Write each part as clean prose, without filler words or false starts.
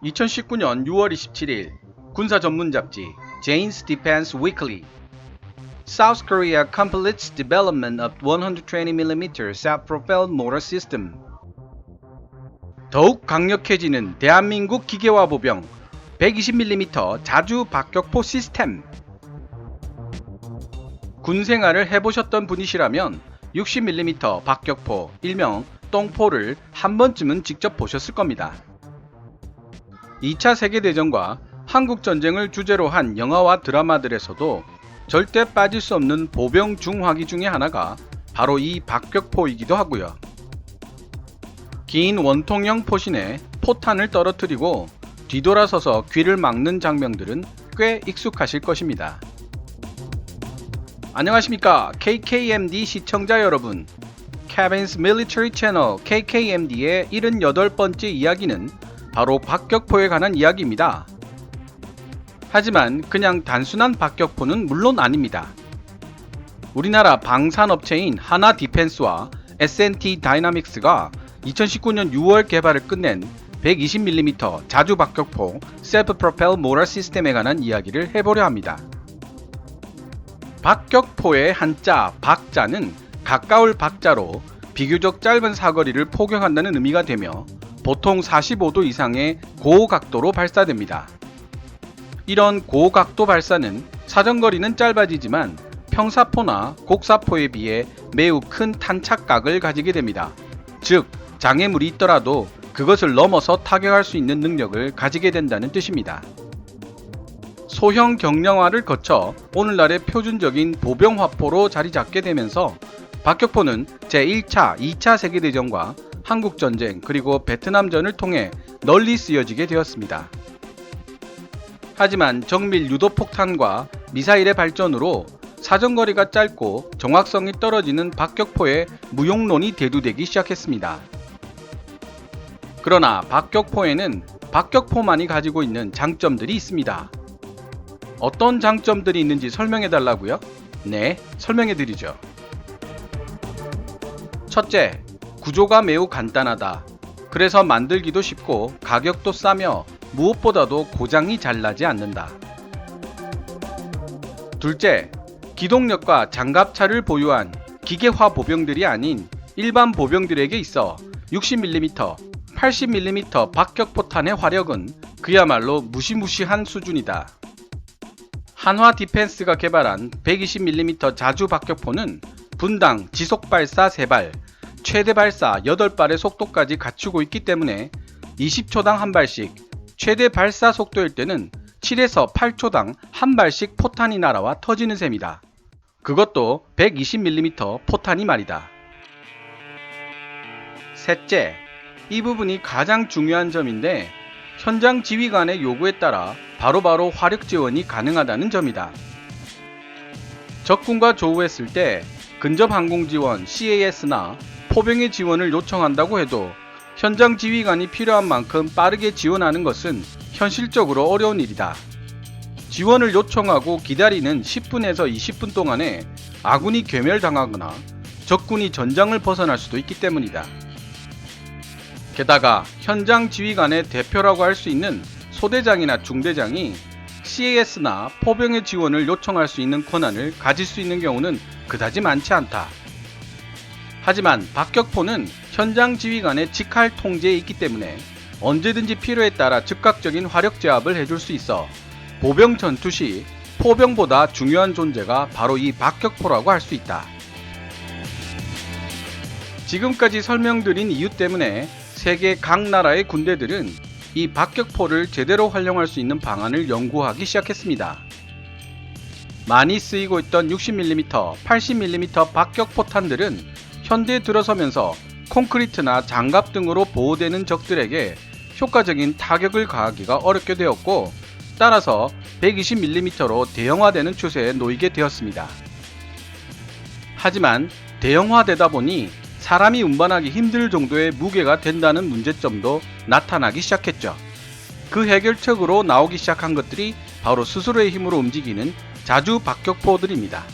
2019년 6월 27일 군사 전문 잡지 Jane's Defense Weekly. South Korea completes development of 120mm self-propelled mortar system. 더욱 강력해지는 대한민국 기계화 보병 120mm 자주 박격포 시스템. 군 생활을 해보셨던 분이시라면 60mm 박격포, 일명 똥포를 한 번쯤은 직접 보셨을 겁니다. 2차 세계대전과 한국전쟁을 주제로 한 영화와 드라마들에서도 절대 빠질 수 없는 보병 중화기 중에 하나가 바로 이 박격포이기도 하고요. 긴 원통형 포신에 포탄을 떨어뜨리고 뒤돌아서서 귀를 막는 장면들은 꽤 익숙하실 것입니다. 안녕하십니까 KKMD 시청자 여러분. Kevin's Military Channel KKMD의 78번째 이야기는 바로 박격포에 관한 이야기입니다. 하지만 그냥 단순한 박격포는 물론 아닙니다. 우리나라 방산업체인 하나 디펜스와 S&T 다이나믹스가 2019년 6월 개발을 끝낸 120mm 자주 박격포 Self-Propelled Mortar System에 관한 이야기를 해보려 합니다. 박격포의 한자 박자는 가까울 박자로 비교적 짧은 사거리를 포격한다는 의미가 되며 보통 45도 이상의 고각도로 발사됩니다. 이런 고각도 발사는 사정거리는 짧아지지만 평사포나 곡사포에 비해 매우 큰 탄착각을 가지게 됩니다. 즉, 장애물이 있더라도 그것을 넘어서 타격할 수 있는 능력을 가지게 된다는 뜻입니다. 소형 경량화를 거쳐 오늘날의 표준적인 보병화포로 자리잡게 되면서 박격포는 제1차, 2차 세계대전과 한국전쟁 그리고 베트남전을 통해 널리 쓰여지게 되었습니다. 하지만 정밀 유도폭탄과 미사일의 발전으로 사정거리가 짧고 정확성이 떨어지는 박격포의 무용론이 대두되기 시작했습니다. 그러나 박격포에는 박격포만이 가지고 있는 장점들이 있습니다. 어떤 장점들이 있는지 설명해 달라고요? 네, 설명해 드리죠. 첫째, 구조가 매우 간단하다. 그래서 만들기도 쉽고 가격도 싸며 무엇보다도 고장이 잘 나지 않는다. 둘째, 기동력과 장갑차를 보유한 기계화 보병들이 아닌 일반 보병들에게 있어 60mm, 80mm 박격포탄의 화력은 그야말로 무시무시한 수준이다. 한화 디펜스가 개발한 120mm 자주 박격포는 분당 지속 발사 3발, 최대 발사 8발의 속도까지 갖추고 있기 때문에 20초당 한 발씩, 최대 발사 속도일 때는 7에서 8초당 한 발씩 포탄이 날아와 터지는 셈이다. 그것도 120mm 포탄이 말이다. 셋째, 이 부분이 가장 중요한 점인데 현장 지휘관의 요구에 따라 바로바로 화력 지원이 가능하다는 점이다. 적군과 조우했을 때 근접 항공 지원 CAS나 포병의 지원을 요청한다고 해도 현장 지휘관이 필요한 만큼 빠르게 지원하는 것은 현실적으로 어려운 일이다. 지원을 요청하고 기다리는 10분에서 20분 동안에 아군이 괴멸당하거나 적군이 전장을 벗어날 수도 있기 때문이다. 게다가 현장 지휘관의 대표라고 할 수 있는 소대장이나 중대장이 CAS나 포병의 지원을 요청할 수 있는 권한을 가질 수 있는 경우는 그다지 많지 않다. 하지만 박격포는 현장 지휘관의 직할 통제에 있기 때문에 언제든지 필요에 따라 즉각적인 화력 제압을 해줄 수 있어 보병 전투 시 포병보다 중요한 존재가 바로 이 박격포라고 할 수 있다. 지금까지 설명드린 이유 때문에 세계 각 나라의 군대들은 이 박격포를 제대로 활용할 수 있는 방안을 연구하기 시작했습니다. 많이 쓰이고 있던 60mm, 80mm 박격포탄들은 현대에 들어서면서 콘크리트나 장갑 등으로 보호되는 적들에게 효과적인 타격을 가하기가 어렵게 되었고, 따라서 120mm로 대형화되는 추세에 놓이게 되었습니다. 하지만 대형화되다 보니 사람이 운반하기 힘들 정도의 무게가 된다는 문제점도 나타나기 시작했죠. 그 해결책으로 나오기 시작한 것들이 바로 스스로의 힘으로 움직이는 자주 박격포들입니다.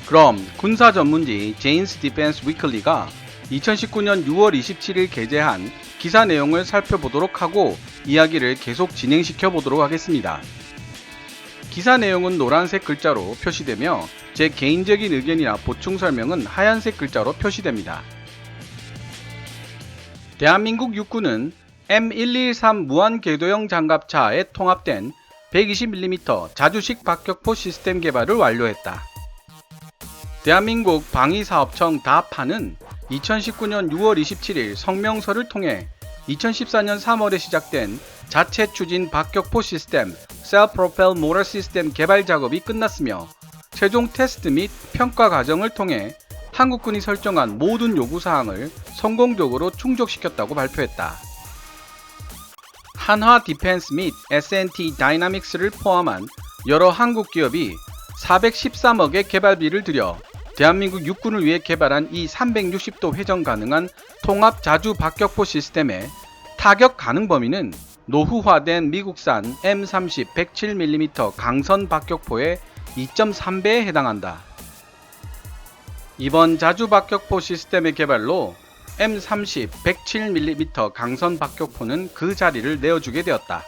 그럼 군사 전문지 Jane's Defense Weekly가 2019년 6월 27일 게재한 기사 내용을 살펴보도록 하고 이야기를 계속 진행시켜 보도록 하겠습니다. 기사 내용은 노란색 글자로 표시되며 제 개인적인 의견이나 보충 설명은 하얀색 글자로 표시됩니다. 대한민국 육군은 M113 무한궤도형 장갑차에 통합된 120mm 자주식 박격포 시스템 개발을 완료했다. 대한민국 방위사업청 DAPA는 2019년 6월 27일 성명서를 통해 2014년 3월에 시작된 자체 추진 박격포 시스템 Self-Propelled Motor System 개발 작업이 끝났으며 최종 테스트 및 평가 과정을 통해 한국군이 설정한 모든 요구사항을 성공적으로 충족시켰다고 발표했다. 한화 디펜스 및 S&T 다이나믹스를 포함한 여러 한국 기업이 413억의 개발비를 들여 대한민국 육군을 위해 개발한 이 360도 회전 가능한 통합 자주 박격포 시스템의 타격 가능 범위는 노후화된 미국산 M30 107mm 강선 박격포의 2.3배에 해당한다. 이번 자주 박격포 시스템의 개발로 M30 107mm 강선 박격포는 그 자리를 내어주게 되었다.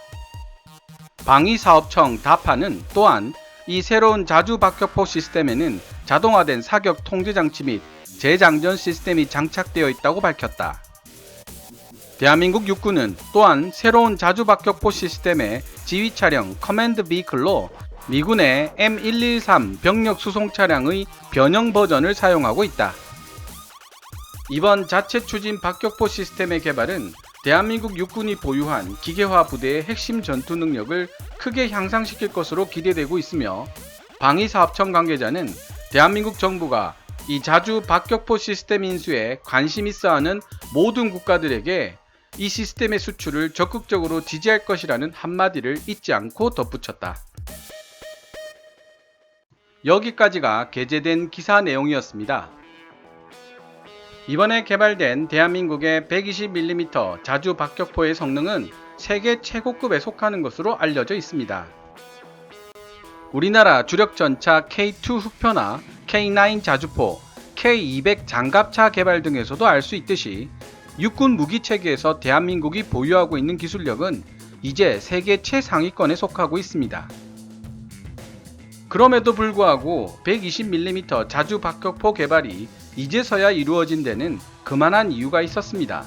방위사업청 DAPA는 또한 이 새로운 자주 박격포 시스템에는 자동화된 사격 통제장치 및 재장전 시스템이 장착되어 있다고 밝혔다. 대한민국 육군은 또한 새로운 자주 박격포 시스템의 지휘 차량 커맨드 비클로 미군의 M113 병력 수송 차량의 변형 버전을 사용하고 있다. 이번 자체 추진 박격포 시스템의 개발은 대한민국 육군이 보유한 기계화 부대의 핵심 전투 능력을 크게 향상시킬 것으로 기대되고 있으며 방위사업청 관계자는 대한민국 정부가 이 자주 박격포 시스템 인수에 관심 있어하는 모든 국가들에게 이 시스템의 수출을 적극적으로 지지할 것이라는 한마디를 잊지 않고 덧붙였다. 여기까지가 게재된 기사 내용이었습니다. 이번에 개발된 대한민국의 120mm 자주 박격포의 성능은 세계 최고급에 속하는 것으로 알려져 있습니다. 우리나라 주력 전차 K2 흑표나 K9 자주포, K200 장갑차 개발 등에서도 알 수 있듯이 육군 무기체계에서 대한민국이 보유하고 있는 기술력은 이제 세계 최상위권에 속하고 있습니다. 그럼에도 불구하고 120mm 자주 박격포 개발이 이제서야 이루어진 데는 그만한 이유가 있었습니다.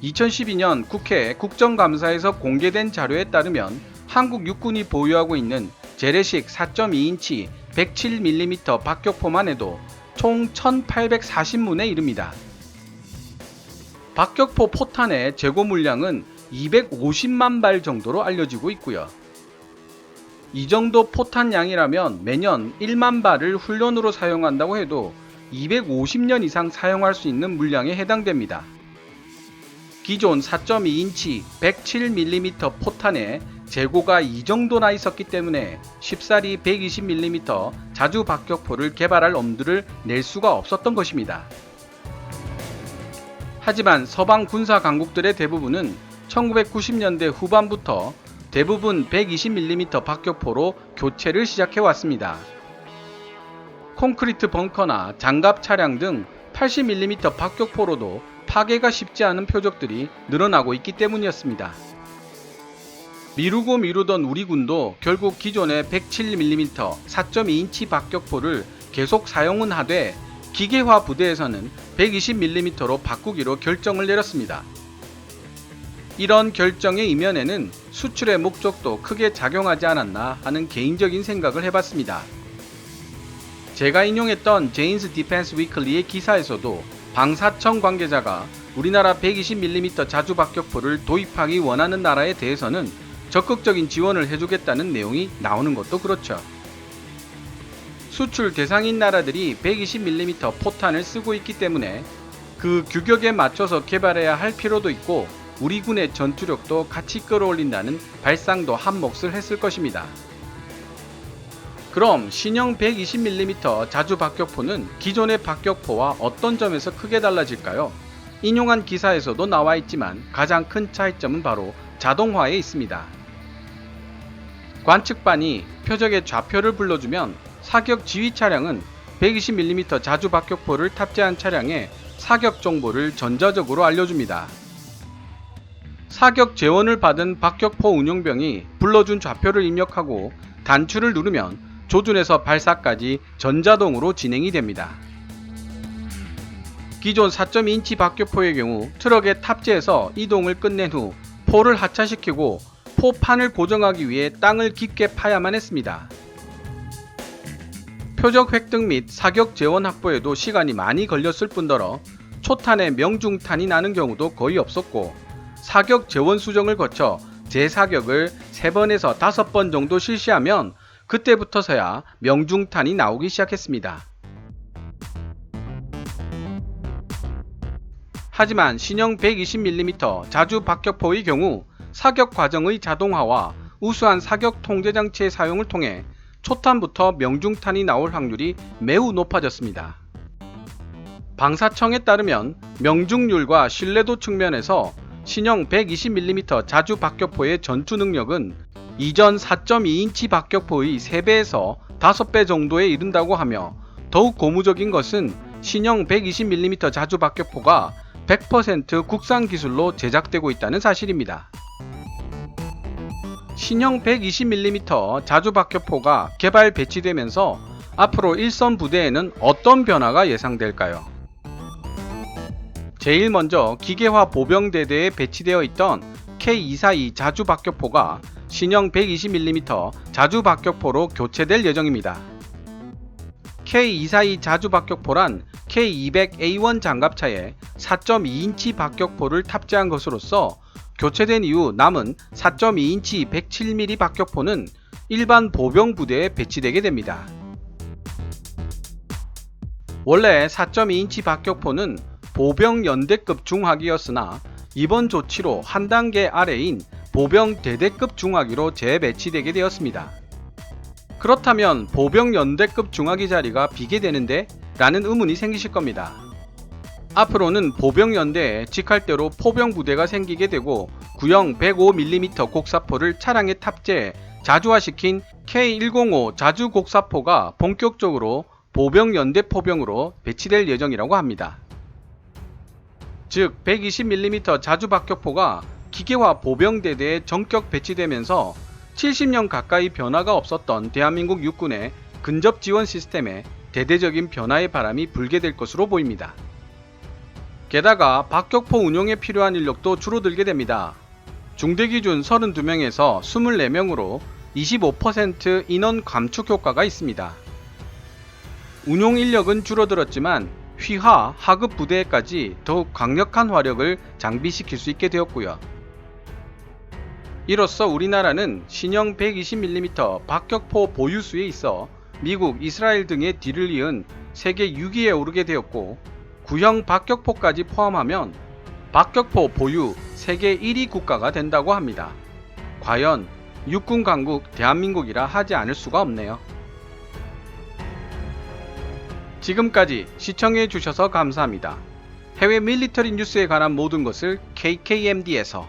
2012년 국회 국정감사에서 공개된 자료에 따르면 한국 육군이 보유하고 있는 재래식 4.2인치 107mm 박격포만 해도 총 1840문에 이릅니다. 박격포 포탄의 재고 물량은 250만 발 정도로 알려지고 있고요. 이 정도 포탄 양이라면 매년 1만 발을 훈련으로 사용한다고 해도 250년 이상 사용할 수 있는 물량에 해당됩니다. 기존 4.2인치 107mm 포탄에 재고가 이 정도나 있었기 때문에 쉽사리 120mm 자주 박격포를 개발할 엄두를 낼 수가 없었던 것입니다. 하지만 서방 군사 강국들의 대부분은 1990년대 후반부터 대부분 120mm 박격포로 교체를 시작해왔습니다. 콘크리트 벙커나 장갑 차량 등 80mm 박격포로도 파괴가 쉽지 않은 표적들이 늘어나고 있기 때문이었습니다. 미루던 우리 군도 결국 기존의 107mm 4.2인치 박격포를 계속 사용은 하되 기계화 부대에서는 120mm로 바꾸기로 결정을 내렸습니다. 이런 결정의 이면에는 수출의 목적도 크게 작용하지 않았나 하는 개인적인 생각을 해봤습니다. 제가 인용했던 제인스 디펜스 위클리의 기사에서도 방사청 관계자가 우리나라 120mm 자주 박격포를 도입하기 원하는 나라에 대해서는 적극적인 지원을 해주겠다는 내용이 나오는 것도 그렇죠. 수출 대상인 나라들이 120mm 포탄을 쓰고 있기 때문에 그 규격에 맞춰서 개발해야 할 필요도 있고 우리 군의 전투력도 같이 끌어올린다는 발상도 한몫을 했을 것입니다. 그럼 신형 120mm 자주 박격포는 기존의 박격포와 어떤 점에서 크게 달라질까요? 인용한 기사에서도 나와 있지만 가장 큰 차이점은 바로 자동화에 있습니다. 관측반이 표적의 좌표를 불러주면 사격 지휘 차량은 120mm 자주 박격포를 탑재한 차량에 사격 정보를 전자적으로 알려줍니다. 사격 재원을 받은 박격포 운용병이 불러준 좌표를 입력하고 단추를 누르면 조준에서 발사까지 전자동으로 진행이 됩니다. 기존 4.2인치 박격포의 경우 트럭에 탑재해서 이동을 끝낸 후 포를 하차시키고 포판을 고정하기 위해 땅을 깊게 파야만 했습니다. 표적 획득 및 사격 재원 확보에도 시간이 많이 걸렸을 뿐더러 초탄에 명중탄이 나는 경우도 거의 없었고 사격 재원 수정을 거쳐 재사격을 3번에서 5번 정도 실시하면 그때부터서야 명중탄이 나오기 시작했습니다. 하지만 신형 120mm 자주 박격포의 경우 사격 과정의 자동화와 우수한 사격 통제 장치의 사용을 통해 초탄부터 명중탄이 나올 확률이 매우 높아졌습니다. 방사청에 따르면 명중률과 신뢰도 측면에서 신형 120mm 자주 박격포의 전투 능력은 이전 4.2인치 박격포의 3배에서 5배 정도에 이른다고 하며 더욱 고무적인 것은 신형 120mm 자주 박격포가 100% 국산 기술로 제작되고 있다는 사실입니다. 신형 120mm 자주 박격포가 개발 배치되면서 앞으로 일선 부대에는 어떤 변화가 예상될까요? 제일 먼저 기계화 보병대대에 배치되어 있던 K242 자주 박격포가 신형 120mm 자주 박격포로 교체될 예정입니다. K242 자주 박격포란 K200A1 장갑차에 4.2인치 박격포를 탑재한 것으로서 교체된 이후 남은 4.2인치 107mm 박격포는 일반 보병 부대에 배치되게 됩니다. 원래 4.2인치 박격포는 보병 연대급 중화기였으나 이번 조치로 한 단계 아래인 보병 대대급 중화기로 재배치되게 되었습니다. 그렇다면 보병 연대급 중화기 자리가 비게 되는데? 라는 의문이 생기실 겁니다. 앞으로는 보병 연대에 직할대로 포병 부대가 생기게 되고 구형 105mm 곡사포를 차량에 탑재해 자주화시킨 K105 자주 곡사포가 본격적으로 보병 연대 포병으로 배치될 예정이라고 합니다. 즉 120mm 자주 박격포가 기계화 보병대대에 전격 배치되면서 70년 가까이 변화가 없었던 대한민국 육군의 근접 지원 시스템에 대대적인 변화의 바람이 불게 될 것으로 보입니다. 게다가 박격포 운용에 필요한 인력도 줄어들게 됩니다. 중대 기준 32명에서 24명으로 25% 인원 감축 효과가 있습니다. 운용 인력은 줄어들었지만 휘하, 하급 부대에까지 더욱 강력한 화력을 장비시킬 수 있게 되었고요. 이로써 우리나라는 신형 120mm 박격포 보유수에 있어 미국, 이스라엘 등의 뒤를 이은 세계 6위에 오르게 되었고 구형 박격포까지 포함하면 박격포 보유 세계 1위 국가가 된다고 합니다. 과연 육군 강국 대한민국이라 하지 않을 수가 없네요. 지금까지 시청해 주셔서 감사합니다. 해외 밀리터리 뉴스에 관한 모든 것을 KKMD에서